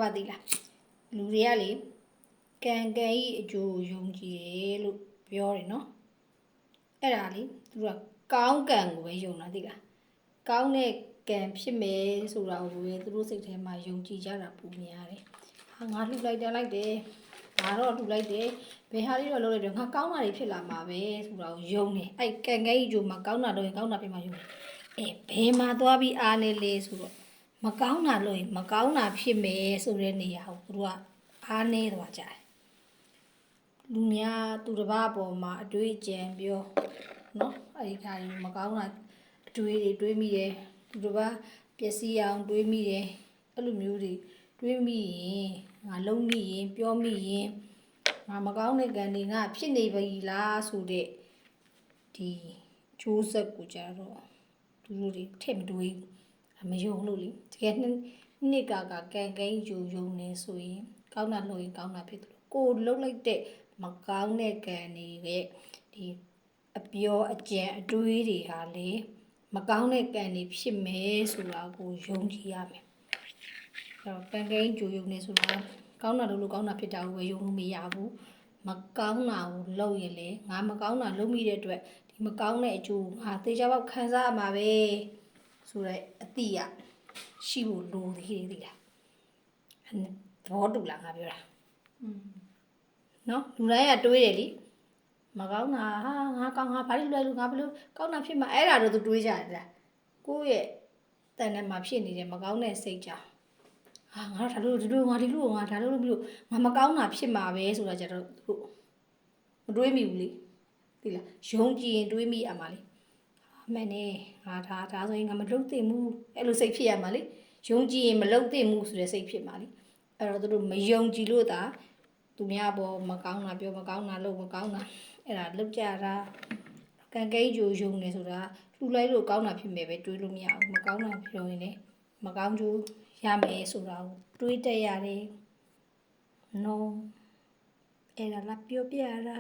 ပါသေးလားလူတွေကလေကံကံဤအကျိုးယုံကြည်တယ်လို့ပြောတယ်နော်အဲ့ဒါလေသူကကောင်းကံကိုပဲယုံတာသိလားကောင်းတဲ့ကံဖြစ်မယ်ဆိုတာကိုပဲသူတို့စိတ်ထဲမှာယုံကြည်ကြတာပူများတယ်ဟာငါလှူလိုက်တယ်လိုက်တယ်ငါတော့လှူလိုက်တယ်ဘယ်ဟာလေးတော့လုပ်လိုက်တယ်ငါကောင်းတာတွေဖြစ်လာမှာပဲဆိုတာကိုယုံတယ်အဲ့ကံကံဤအကျိုးမှာကောင်းတာလုပ်ရင်ကောင်းတာဖြစ်မှာယုံတယ်ဘယ်မှာသွားပြီးအားနေလေဆိုတော့မကောင်းတာလို့မကောင်းတာဖြစ်မယ်ဆိုတဲ့နေရာကိုသူတို့ကအားနေသွားကြတယ်လူများသူတစ်ပါးအပေါ်မှာအတွေးကြံပြောနော်အဲ့ဒီခါကြီးမကောင်းတာအတွေးတွေတွေးမိတယ်သူတစ်ပါးပျက်စီးအောင်တွေးမိတယ်အဲ့လိုမျိုးတွေတွေးမိရင်ငါလုံးမိရင်ပြောမိရင်ငါမကောင်းတဲ့ကံတွေငါဖြစ်နေပြီလားဆိုတဲ့ဒီကျိုးဆက်ကိုကြတော့သူတို့တွေထည့်မတွေးမယုံလို့လေတကယ်နှစ်ကကကံကိန်းယူယုံနေဆိုရင်ကောင်းတာလို့ရင်ကောင်းတာဖြစ်တယ်ကိုလှုပ်လိုက်တဲ့မကောင်းတဲ့ကံတွေရဲ့ဒီအပြောအကြံအတွေးတွေဟာလေမကောင်းတဲ့ကံတွေဖြစ်မယ်ဆိုတာကိုယုံကြည်ရမယ်အဲ့တော့ကံကိန်းယူယုံနေဆိုတာကောင်းတာလို့ကောင်းတာဖြစ်တာကိုပဲယုံလို့မရဘူးမကောင်းတာကိုလုပ်ရင်လေငါမကောင်းတာလုပ်မိတဲ့အတွက်ဒီမကောင်းတဲ့အကျိုးငါသေချာပေါက်ခံစားရမှာပဲဆိုတဲ့အတိအရှိဖို့လိုသေးတယ်လားသဘောတူလားငါပြောတာနော်လူတိုင်းကတွေးတယ်လေမကောင်းတာဟာငါကောင်းငါဘာလို့လွယ်လို့ငါဘလို့ကောင်းတာဖြစ်မှာအဲ့ဒါတော့သူတွေးကြတယ်လားကိုယ့်ရဲ့တန်ထဲမှာဖြစ်နေတဲ့မကောင်းတဲ့စိတ်ကြောင့်ဟာငါဒါလို့ဒီလိုငါဒီလိုငါဒါလို့မလို့ငါမကောင်းတာဖြစ်မှာပဲဆိုတာကြတော့သူမတွေးမိဘူးလေသိလားယုံကြည်ရင်တွေးမိရမှာလေမှန်နေငါဒါဆိုရင်ငါမလုပ်သင့်ဘူးအဲ့လိုစိတ်ဖြစ်ရမှာလေယုံကြည်ရင်မလုပ်သင့်ဘူးဆိုတဲ့စိတ်ဖြစ်မှာလေအဲ့တော့သူတို့မယုံကြည်လို့သာသူများပေါ်မကောင်းတာပြောမကောင်းတာလုပ်မကောင်းတာအဲ့ဒါလုပ်ကြတာကံကိန်းကြိုယုံနေဆိုတာလှူလိုက်လို့ကောင်းတာဖြစ်မယ်ပဲတွေးလို့မရဘူးမကောင်းတာပြောရင်လည်းမကောင်းကျိုးရမယ်ဆိုတာကိုတွေးတတ်ရတယ်နော်အဲ့ဒါလာပြောပြတာ